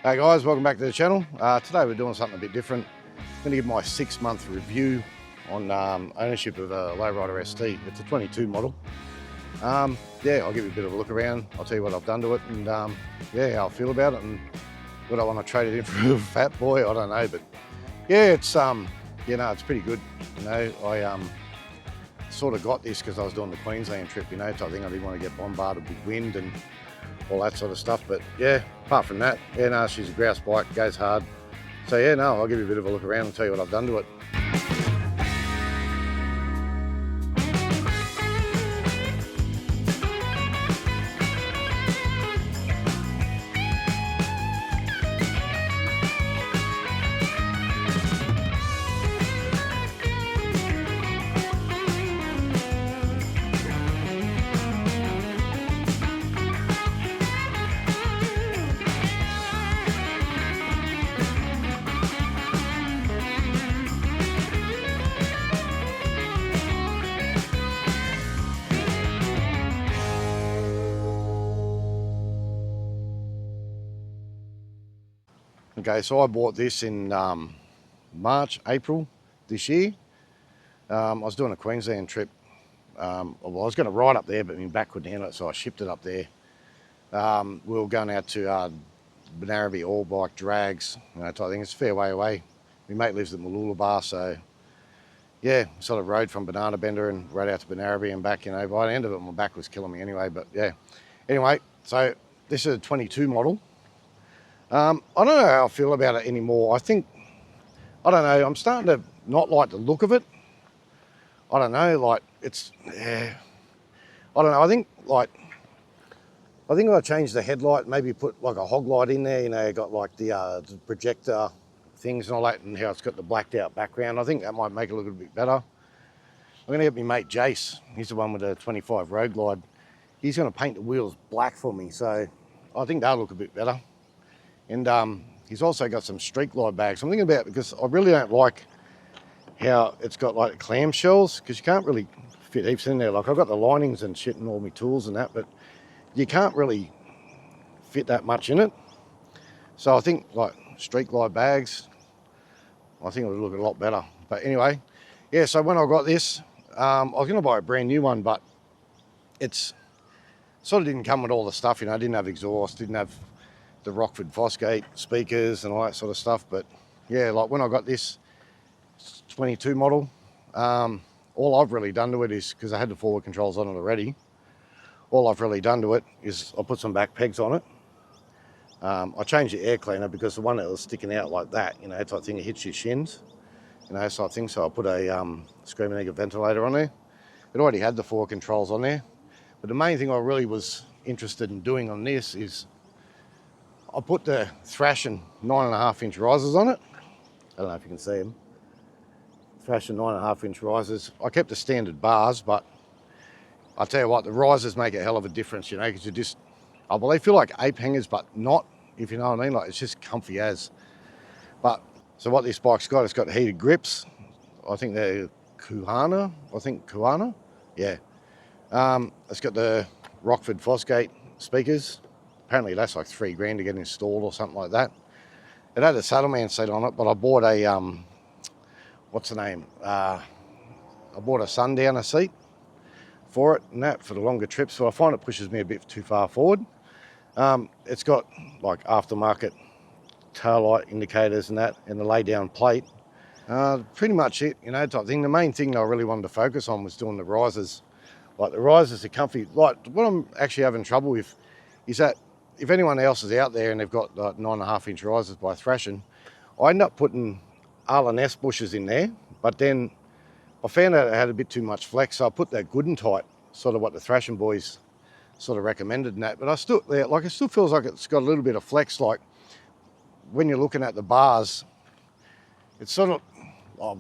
Hey guys, welcome back to the channel. Today we're doing something a bit different. I'm going to give my 6-month review on ownership of a Lowrider ST. It's a 22 model. Yeah, I'll give you a bit of a look around. I'll tell you what I've done to it and yeah, how I feel about it and would I want to trade it in for a fat boy? I don't know, but yeah, it's it's pretty good. I sort of got this because I was doing the Queensland trip, so I think I didn't want to get bombarded with wind and all that sort of stuff. But yeah, apart from that, yeah, no, she's a grouse bike, goes hard. So yeah, no, I'll give you a bit of a look around and tell you what I've done to it. Okay, so I bought this in March, April this year. I was doing a Queensland trip. Well, I was going to ride up there, but my back couldn't handle it, so I shipped it up there. We were going out to Banarabi all bike drags, type thing. It's a fair way away. My mate lives at Mooloolaba, so yeah, sort of rode from Banana Bender and rode out to Banarabi and back. By the end of it, my back was killing me anyway. But yeah, anyway, so this is a 22 model. I don't know how I feel about it anymore. I don't know, I'm starting to not like the look of it. I don't know, like, I don't know, I think I'll change the headlight, maybe put like a hog light in there, got like the projector things and all that, and how it's got the blacked out background. I think that might make it look a little bit better. I'm going to get my mate Jace, he's the one with the 25 Road Glide. He's going to paint the wheels black for me, so I think that'll look a bit better. And he's also got some street glide bags. I'm thinking about it because I really don't like how it's got like clamshells, because you can't really fit heaps in there. Like, I've got the linings and shit and all my tools and that, but you can't really fit that much in it. So I think like street glide bags, I think it would look a lot better. But anyway, yeah, so when I got this, I was going to buy a brand new one, but it's sort of didn't come with all the stuff, didn't have exhaust, didn't have the Rockford Fosgate speakers and all that sort of stuff. But yeah, like when I got this 22 model, all I've really done to it is, because I had the forward controls on it already, all I've really done to it is I put some back pegs on it. I changed the air cleaner because the one that was sticking out like that, type thing, it hits your shins, type thing. So I put a Screaming Eagle ventilator on there. It already had the forward controls on there. But the main thing I really was interested in doing on this is I put the Thrashin 9.5-inch risers on it. I don't know if you can see them. Thrashin 9.5-inch risers. I kept the standard bars, but I'll tell you what, the risers make a hell of a difference, because they feel like ape hangers, but not, if you know what I mean. Like, it's just comfy as. But, so what this bike's got, it's got heated grips. I think they're Kuhana. Yeah. It's got the Rockford Fosgate speakers. Apparently that's like $3,000 to get installed or something like that. It had a Saddleman seat on it, but I bought a, what's the name? I bought a Sundowner seat for it and that for the longer trips. So I find it pushes me a bit too far forward. It's got like aftermarket tail light indicators and that, and the lay down plate. Pretty much it, type thing. The main thing I really wanted to focus on was doing the risers. Like, the risers are comfy. Like, what I'm actually having trouble with is that if anyone else is out there and they've got like 9.5-inch risers by Thrashin, I end up putting R&S bushes in there, but then I found out it had a bit too much flex, so I put that good and tight, sort of what the Thrashin boys sort of recommended and that. But it still feels like it's got a little bit of flex. Like, when you're looking at the bars, it's sort of,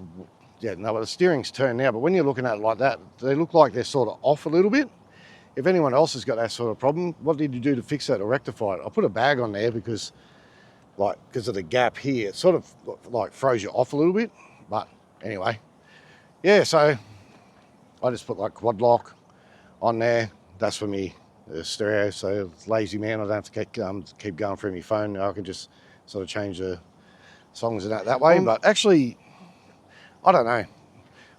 the steering's turned now, but when you're looking at it like that, they look like they're sort of off a little bit. If anyone else has got that sort of problem, what did you do to fix that or rectify it? I put a bag on there because of the gap here, it sort of like throws you off a little bit. But anyway, yeah, so I just put like quad lock on there. That's for me the stereo, so lazy man, I don't have to keep going through my phone. I can just sort of change the songs and that way. But actually, I don't know.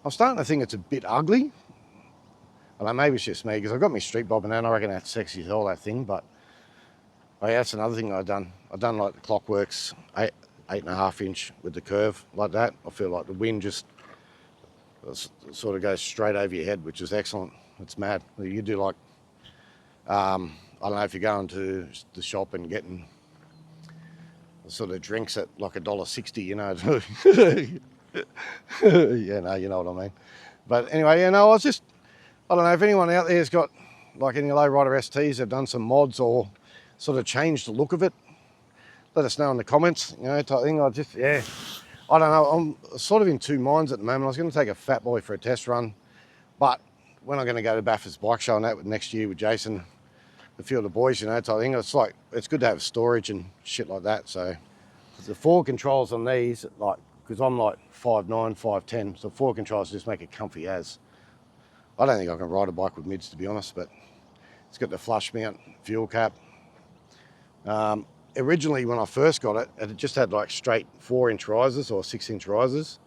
I'm starting to think it's a bit ugly. I don't know, maybe it's just me, because I've got my street bob and I reckon that's sexy as all that thing. But oh yeah, that's another thing I've done. I've done like the Clockworks 8.5 inch with the curve like that. I feel like the wind just sort of goes straight over your head, which is excellent. It's mad. You do like, I don't know if you're going to the shop and getting sort of drinks at like $1.60, you know. Yeah, no, you know what I mean. But anyway, yeah, no, I don't know if anyone out there's got like any Lowrider STs have done some mods or sort of changed the look of it. Let us know in the comments, you know, type thing. I don't know. I'm sort of in two minds at the moment. I was going to take a Fat Boy for a test run, but when I'm going to go to Bathurst Bike Show and that next year with Jason, a few of the boys, you know, type thing, it's like, it's good to have storage and shit like that. So the forward controls on these, like, because I'm like 5'9", 5'10", so forward controls just make it comfy as. I don't think I can ride a bike with mids, to be honest, but it's got the flush mount fuel cap. Originally, when I first got it, it just had like straight 4-inch risers or 6-inch risers,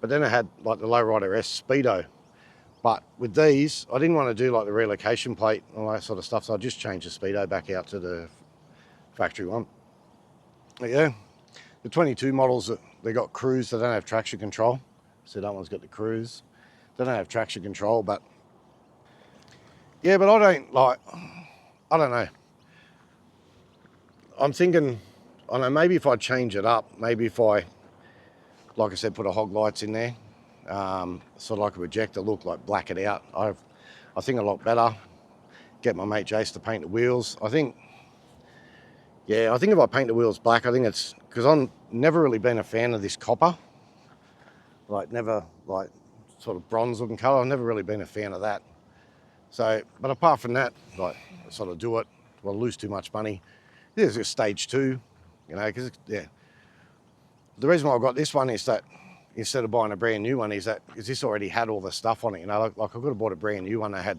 but then it had like the Lowrider S Speedo. But with these, I didn't want to do like the relocation plate and all that sort of stuff, so I just changed the Speedo back out to the factory one. But yeah, the 22 models, they got cruise, they don't have traction control. So that one's got the cruise. They don't have traction control, but yeah, but I don't know. I'm thinking, I don't know, maybe if I change it up, maybe if I, like I said, put a hog lights in there, sort of like a projector look, like black it out. I think a lot better. Get my mate Jace to paint the wheels. I think if I paint the wheels black, I think it's, because I'm never really been a fan of this copper. Like never, like sort of bronze looking colour. I've never really been a fan of that. So, but apart from that, like I sort of do it, well, lose too much money. This is stage 2, you know, because, yeah. The reason why I got this one is that instead of buying a brand new one is that because this already had all the stuff on it, you know, like I could have bought a brand new one that had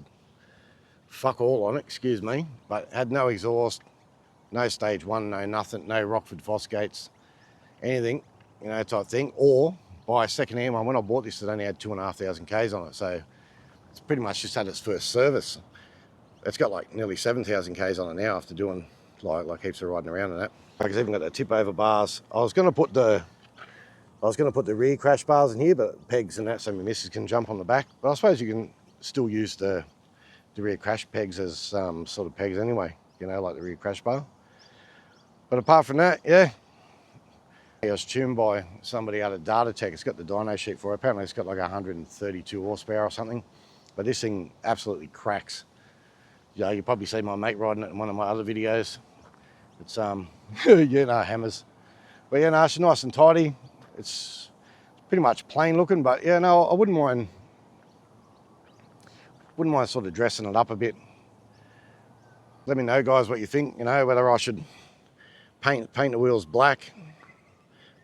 fuck all on it, excuse me, but had no exhaust, no stage 1, no nothing, no Rockford Fosgates, anything, you know, type thing, or buy a second-hand one. When I bought this, it only had 2,500 Ks on it, so it's pretty much just had its first service. It's got like nearly 7,000 Ks on it now after doing like heaps of riding around and that. Like it's even got the tip over bars. I was going to put the rear crash bars in here, but pegs and that, so my missus can jump on the back. But I suppose you can still use the rear crash pegs as sort of pegs anyway, you know, like the rear crash bar. But apart from that, yeah. I was tuned by somebody out of Data Tech. It's got the dyno sheet for it. Apparently it's got like 132 horsepower or something. But this thing absolutely cracks. Yeah, you probably see my mate riding it in one of my other videos. It's yeah, no, hammers. But yeah, no, it's nice and tidy. It's pretty much plain looking, but yeah, no, I wouldn't mind sort of dressing it up a bit. Let me know, guys, what you think, you know, whether I should paint the wheels black.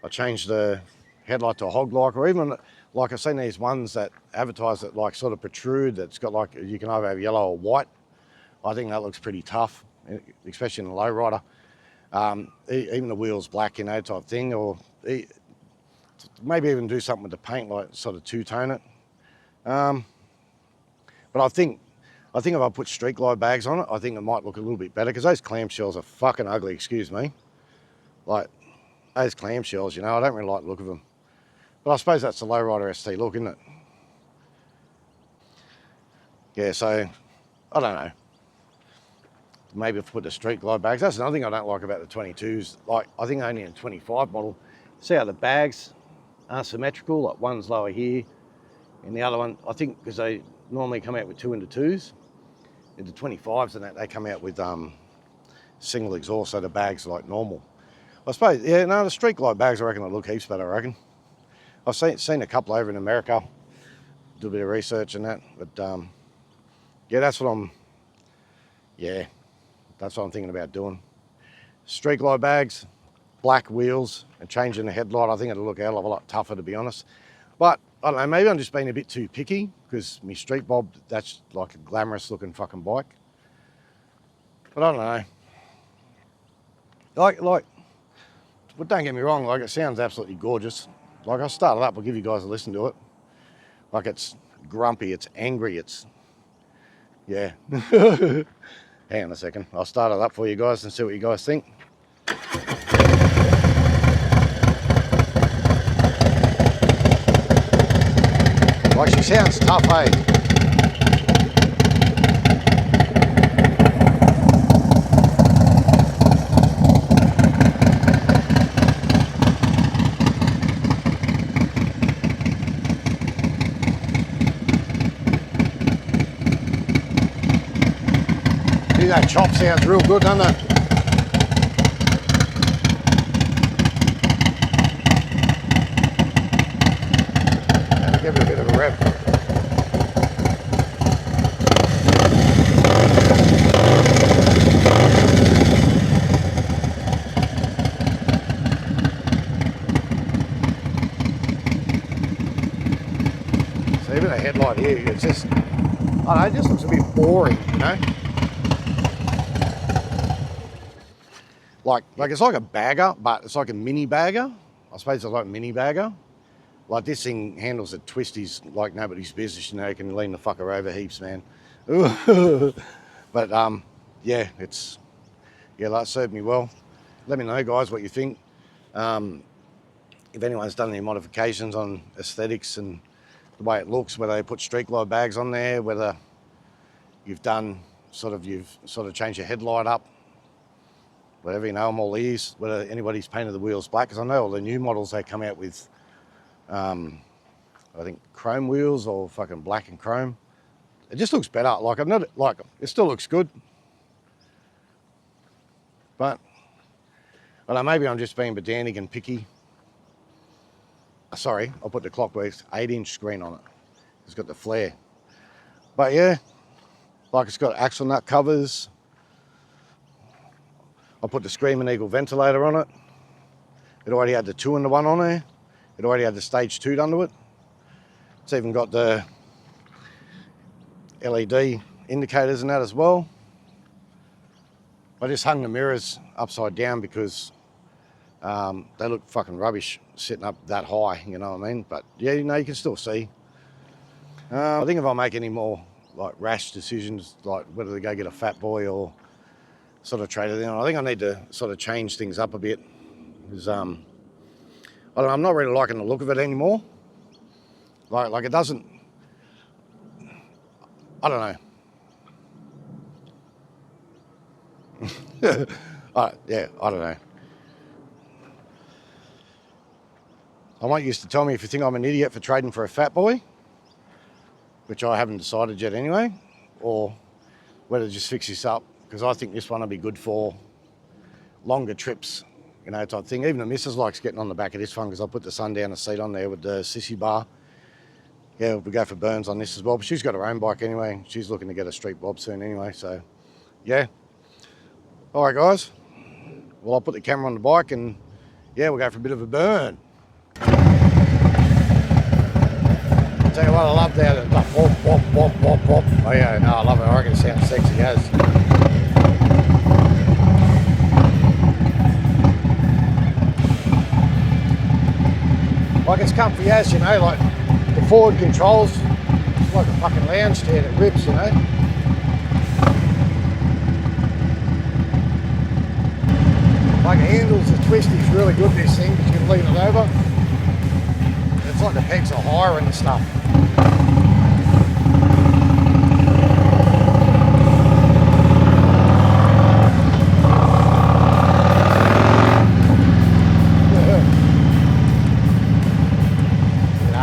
I changed the headlight to a hog light, or even like I've seen these ones that advertise that like sort of protrude, that's got like, you can either have yellow or white. I think that looks pretty tough, especially in a lowrider. Even the wheels black, you know, type thing, or maybe even do something with the paint, like sort of two-tone it. But I think if I put street glide bags on it, I think it might look a little bit better, because those clamshells are fucking ugly, excuse me. Like, those clamshells, you know, I don't really like the look of them. But I suppose that's the Lowrider ST look, isn't it? Yeah, so, I don't know. Maybe if I put the street glide bags. That's another thing I don't like about the 22s. Like, I think only in the 25 model, see how the bags are symmetrical, like one's lower here, and the other one, I think, because they normally come out with 2 into 2s. In the 25s and that, they come out with single exhaust, so the bags are like normal. I suppose, yeah, no, the street glide bags, I reckon they look heaps better, I reckon. I've seen a couple over in America, do a bit of research and that, but yeah, that's what I'm thinking about doing. Street glide bags, black wheels, and changing the headlight. I think it'll look a hell of a lot tougher, to be honest. But I don't know, maybe I'm just being a bit too picky, because my street bob, that's like a glamorous looking fucking bike. But I don't know. But don't get me wrong, like, it sounds absolutely gorgeous. Like, I'll start it up, I'll give you guys a listen to it. Like, it's grumpy, it's angry, it's, yeah. Hang on a second, I'll start it up for you guys and see what you guys think. Like, she sounds tough, eh? That chop sounds real good, doesn't it? I'll give it a bit of a rev. So even a headlight here, it's just, I don't know, it just looks a bit boring, you know? Like it's like a bagger, but it's like a mini bagger. I suppose it's like a mini bagger. Like, this thing handles the twisties like nobody's business, you know. You can lean the fucker over heaps, man. But yeah, it's, yeah, that served me well. Let me know, guys, what you think. If anyone's done any modifications on aesthetics and the way it looks, whether they put street glide bags on there, whether you've sort of changed your headlight up, whatever, you know, I'm all ears. Whether anybody's painted the wheels black, because I know all the new models they come out with, I think chrome wheels or fucking black and chrome. It just looks better. Like, I'm not, like, it still looks good, but I don't know, maybe I'm just being pedantic and picky. Sorry, I'll put the Clockworks 8-inch screen on it. It's got the flare, but yeah, like, it's got axle nut covers. I put the Screaming Eagle ventilator on it. It already had the 2-in-1 on there. It already had the stage 2 done to it. It's even got the LED indicators and that as well. I just hung the mirrors upside down because they look fucking rubbish sitting up that high, you know what I mean? But yeah, you know, you can still see. I think if I make any more like rash decisions, like whether to go get a Fat Boy or sort of trade it in, I think I need to sort of change things up a bit. Because I don't know, I'm not really liking the look of it anymore. Like it doesn't, I don't know. Yeah, I don't know. I want you to tell me if you think I'm an idiot for trading for a Fat Boy, which I haven't decided yet anyway, or whether to just fix this up, because I think this one will be good for longer trips, you know, type thing. Even the missus likes getting on the back of this one because I put the sundowner seat on there with the sissy bar. Yeah, we go for burns on this as well, but she's got her own bike anyway. She's looking to get a street bob soon anyway, so yeah. All right, guys. Well, I'll put the camera on the bike and yeah, we'll go for a bit of a burn. I'll tell you what, I love that. Wop, wop, wop, wop, wop. Oh yeah, no, I love it. I reckon it sounds sexy as. Like, it's comfy as, you know, like the forward controls, it's like a fucking lounge chair that rips, you know. Like, it handles the twisties really good, this thing, because you can lean it over. It's like the pegs are higher and stuff.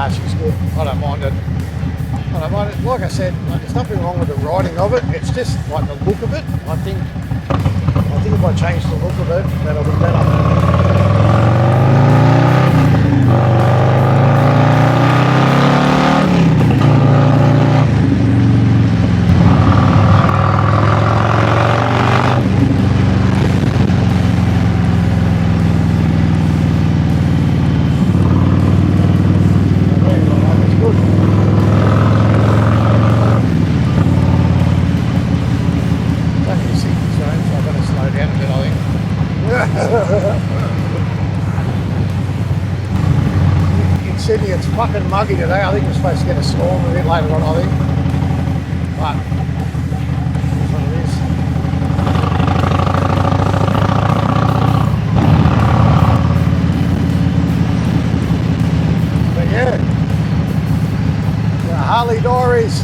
She's good. I don't mind it. I don't mind it. Like I said, like, there's nothing wrong with the riding of it. It's just like the look of it. I think if I change the look of it, that'll be better. Sydney, it's fucking muggy today. I think we're supposed to get a storm a bit later on, I think. But that's what it is. But yeah, the Harley Diaries.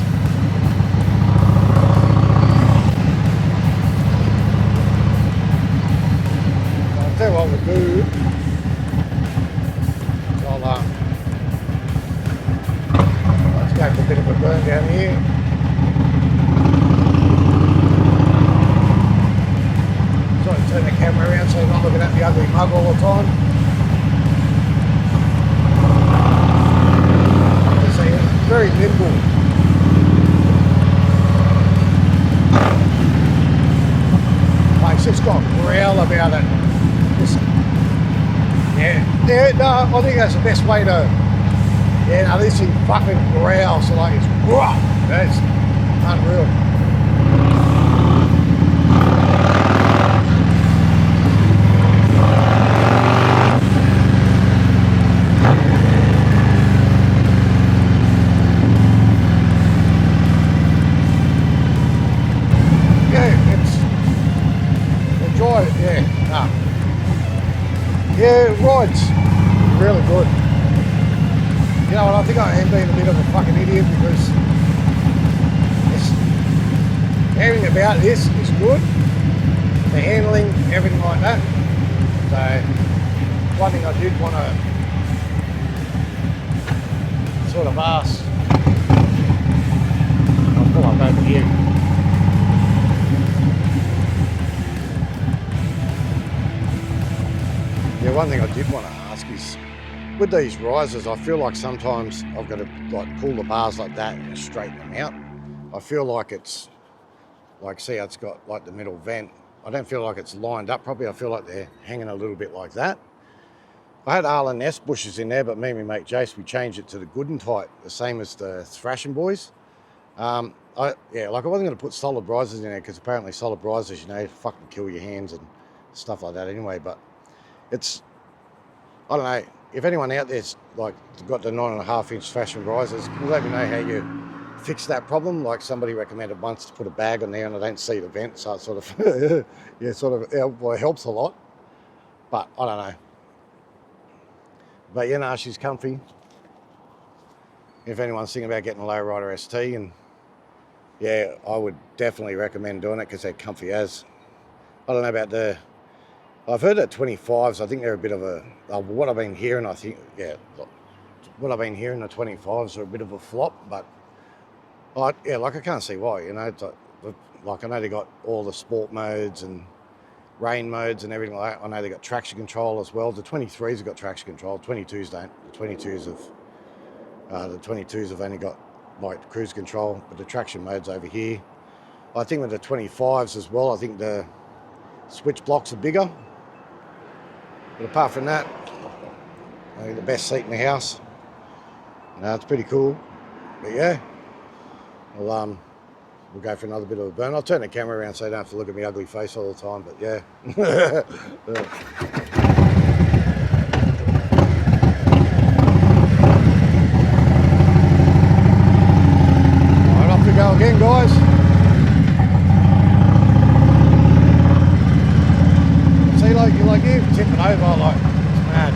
I'll tell you what we'll do. Let's go for a bit of a burn down here. Try to turn the camera around so you're not looking at the ugly mug all the time. So it's very nimble. Like, it's just got growl about it. Yeah, no, I think that's the best way to. Yeah, no, this thing fucking growls, so like it's rough. That's unreal. Yeah, it's enjoy it. Yeah, nah. Yeah, it rides really good. You know what, I think I am being a bit of a fucking idiot because everything about this is good. The handling, everything like that. So, one thing I did want to sort of ask, I'll pull up over here. Yeah, one thing I did want to ask is, with these risers, I feel like sometimes I've got to like pull the bars like that and straighten them out. I feel like it's, like, see how it's got like the middle vent. I don't feel like it's lined up properly. I feel like they're hanging a little bit like that. I had R&S bushes in there, but me and my mate Jace, we changed it to the Good and Tight, the same as the Thrashing Boys. Yeah, like I wasn't going to put solid risers in there because apparently solid risers, you know, fucking kill your hands and stuff like that anyway, but it's, I don't know, if anyone out there's like got the 9.5-inch fashion risers, let me know how you fix that problem. Like somebody recommended once to put a bag on there and I don't see the vent, so it sort of, yeah, sort of, well, it helps a lot, but I don't know. But you know, she's comfy. If anyone's thinking about getting a Lowrider ST, and yeah, I would definitely recommend doing it because they're comfy as. I don't know about the, I've heard that 25s, I think they're a bit of a, what I've been hearing, I think, yeah, what I've been hearing, the 25s are a bit of a flop, but yeah, like I can't see why, you know, it's like I know they got all the sport modes and rain modes and everything like that. I know they got traction control as well. The 23s have got traction control, 22s don't. The 22s have only got like cruise control, but the traction mode's over here. I think with the 25s as well, I think the switch blocks are bigger. But apart from that, I think the best seat in the house. It's pretty cool. But yeah, we'll go for another bit of a burn. I'll turn the camera around so you don't have to look at my ugly face all the time, but yeah. Alright, off we go again, guys. See, like you tipping over, like, it's mad.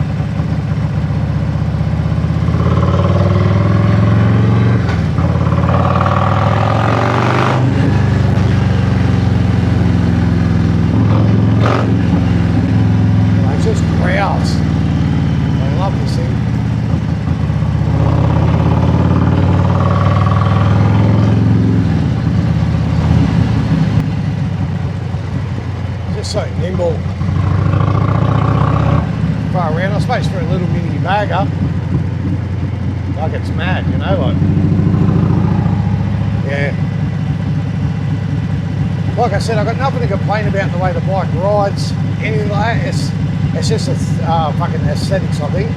It just growls. I love this thing. Just so nimble. Far around, I suppose for a little mini bagger, like it's mad, you know, like, yeah. Like I said, I've got nothing to complain about the way the bike rides, anything like that. It's just fucking aesthetics, I think.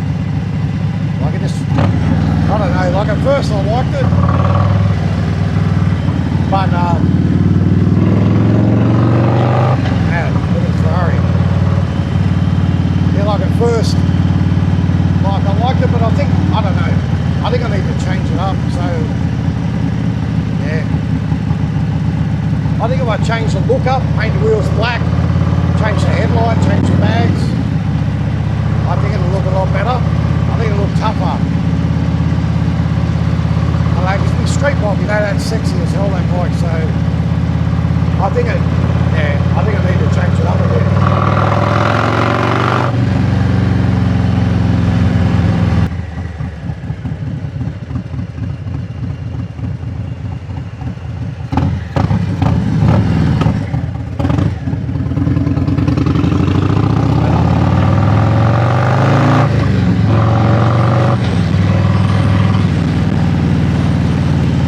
Like it just, I don't know, like at first I liked it, but man, look at the Ferrari. Yeah, like at first, my up. I liked it, but I don't know. I think I need to change it up. So, yeah. I think if I change the look up, paint the wheels black, change the headlight, change the bags, I think it'll look a lot better. I think it'll look tougher. I like the street bike, you know, that's sexy as hell, that bike. So, I think I need to change it up a bit.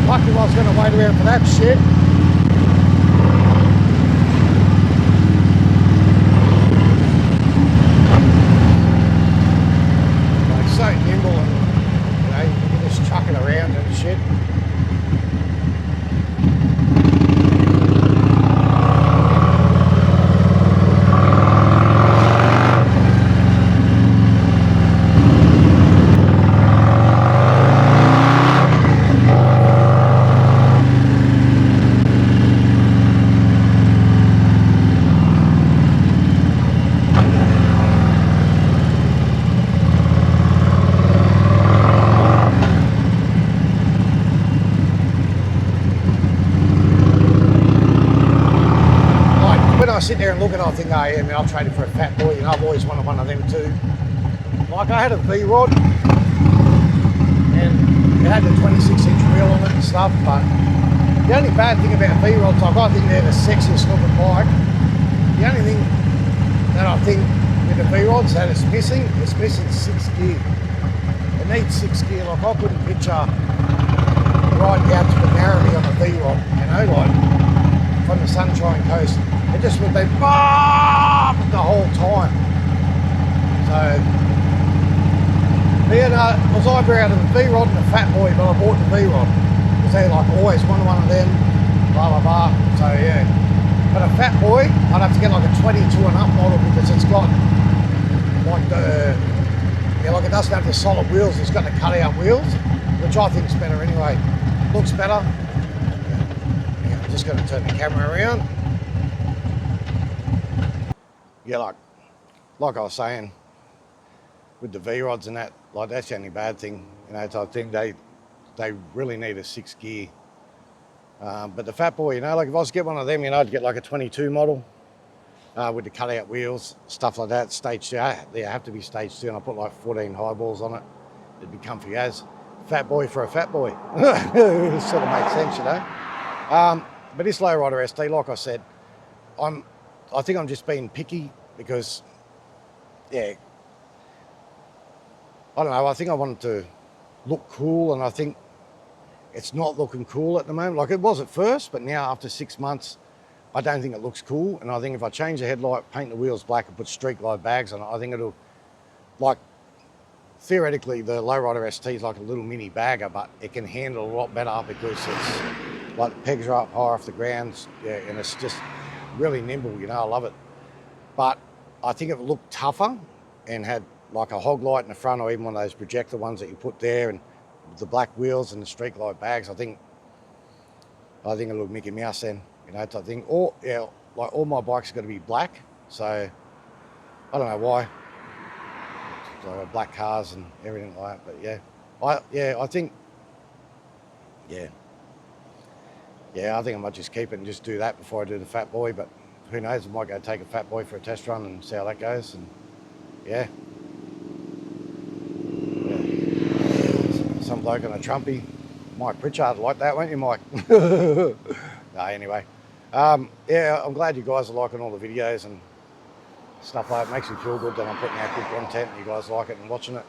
Lucky I was going to wait around for that shit. I sit there and look at it, I think, oh yeah, man, I'll trade it for a fat boy. You know, I've always wanted one of them too. Like, I had a V-Rod, and it had the 26-inch wheel on it and stuff, but the only bad thing about V-Rods, like, I think they're the sexiest looking bike. The only thing that I think with the V-Rods that it's missing 6 gear. It needs 6 gear. Like, I couldn't picture riding out to the Narrowly on a V-Rod, you know, like, from the Sunshine Coast. It just would be the whole time. So, yeah, no, it was either out of the V-Rod and the Fat Boy, but I bought the V-Rod. Because they like always wanted one of them, blah, blah, blah. So, yeah. But a Fat Boy, I'd have to get like a 22 and up model because it's got like the, yeah, like it doesn't have the solid wheels, it's got the cut out wheels, which I think is better anyway. Looks better. Yeah, I'm just going to turn the camera around. Yeah, like I was saying, with the V-Rods and that, like that's the only bad thing, you know, so I think they really need a 6 gear. But the Fat Boy, you know, like if I was to get one of them, you know, I'd get like a 22 model with the cut out wheels, stuff like that, stage 2, they have to be stage 2, and I put like 14 high balls on it, it'd be comfy as. Fat Boy for a Fat Boy. It sort of makes sense, you know. But this Lowrider ST, like I said, I think I'm just being picky because, yeah, I don't know, I think I wanted to look cool, and I think it's not looking cool at the moment. Like it was at first, but now after 6 months, I don't think it looks cool. And I think if I change the headlight, paint the wheels black and put street glide bags on it, I think it'll, like, theoretically the Lowrider ST is like a little mini bagger, but it can handle a lot better because it's like the pegs are up high off the ground, yeah, and it's just really nimble, you know, I love it. But I think if it looked tougher and had like a hog light in the front, or even one of those projector ones that you put there, and the black wheels and the street glide bags, I think it'll look Mickey Mouse then, you know, type thing. Or, yeah, like all my bikes are going to be black, so I don't know why. Like black cars and everything like that, but yeah, I think I might just keep it and just do that before I do the Fat Boy. But who knows? I might go take a Fat Boy for a test run and see how that goes. And yeah. Some bloke on a Trumpy, Mike Pritchard, like that, won't you, Mike? No, anyway, yeah, I'm glad you guys are liking all the videos and stuff like that. It makes me feel good that I'm putting out good content and you guys like it and watching it.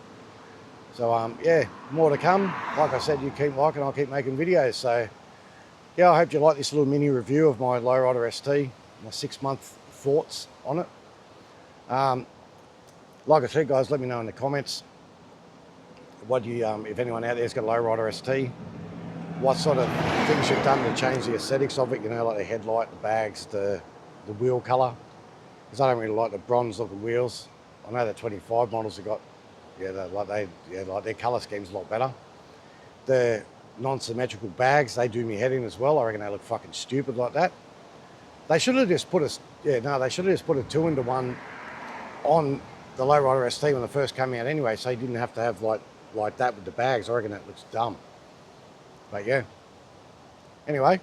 So yeah, more to come. Like I said, you keep liking, I'll keep making videos. So yeah, I hope you like this little mini review of my Lowrider ST, my 6-month thoughts on it. Like I said, guys, let me know in the comments what you, if anyone out there's got a Lowrider ST, what sort of things you've done to change the aesthetics of it, you know, like the headlight, the bags, the wheel colour. Because I don't really like the bronze looking wheels. I know the 25 models have got Yeah, like their colour scheme's a lot better. The non-symmetrical bags, they do me head in as well. I reckon they look fucking stupid like that. They should have just put a 2-into-1 on the Lowrider ST when they first came out anyway, so you didn't have to have like that with the bags. I reckon that looks dumb. But yeah. Anyway,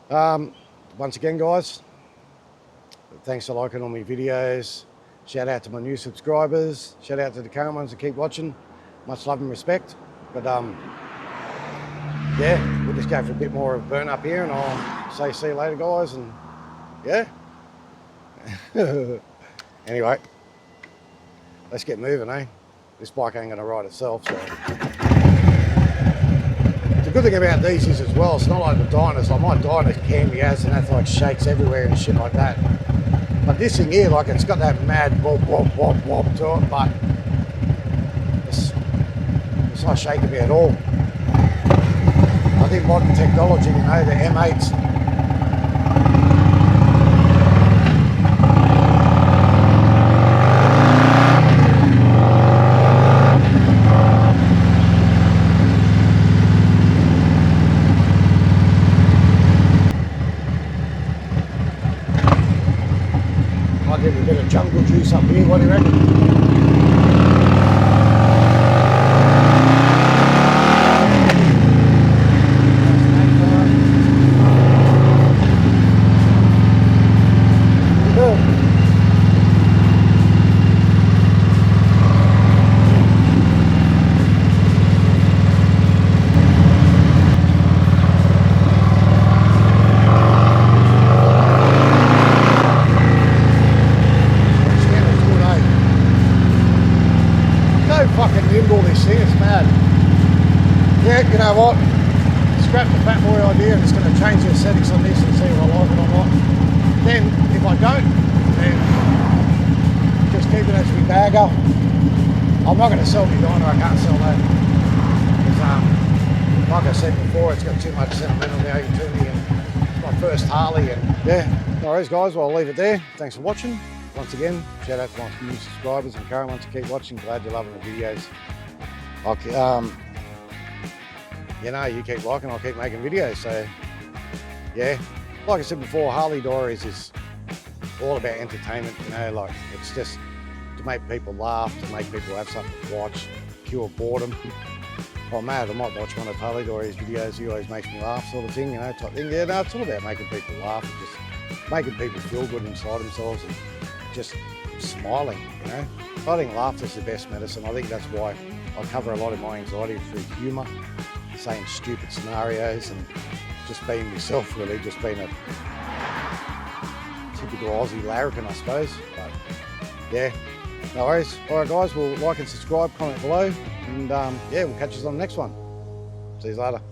once again, guys, thanks for liking all my videos. Shout out to my new subscribers. Shout out to the current ones that keep watching. Much love and respect. But yeah, we'll just go for a bit more of a burn up here, and I'll say see you later, guys. And yeah. Anyway, let's get moving, eh? This bike ain't gonna ride itself, so. The good thing about these is as well, it's not like the Dynas. Like my Dynas candy has, and that's like shakes everywhere and shit like that. But this thing here, like it's got that mad wop wop wop wop to it, but it's not shaking me at all. I think modern technology, you know, the M8s. Might give a bit of jungle juice up here, what do you reckon? Fucking nimble this thing, it's mad. Yeah, you know what? Scrap the fat boy idea. I'm just going to change the settings on this and see if I like it or not. Then, if I don't, then just keep it as my bagger. I'm not going to sell my Dyna, I can't sell that. Because, like I said before, it's got too much sentimental value to me, and it's my first Harley, and yeah. No worries, guys, well, I'll leave it there. Thanks for watching. Once again, shout out to my new subscribers and current ones to keep watching. Glad you're loving the videos. You know, you keep liking, I'll keep making videos. So, yeah, like I said before, Harley-Diaries is all about entertainment. You know, like it's just to make people laugh, to make people have something to watch, pure boredom. Oh, mad, I might watch one of Harley-Diaries videos. He always makes me laugh, sort of thing. You know, type thing. Yeah, no, it's all about making people laugh and just making people feel good inside themselves and just smiling, you know. I think laughter's the best medicine. I think that's why I cover a lot of my anxiety through humour, saying stupid scenarios and just being myself, really, just being a typical Aussie larrikin, I suppose. But yeah, no worries. All right, guys, well, like and subscribe, comment below, and yeah, we'll catch you on the next one. See you later.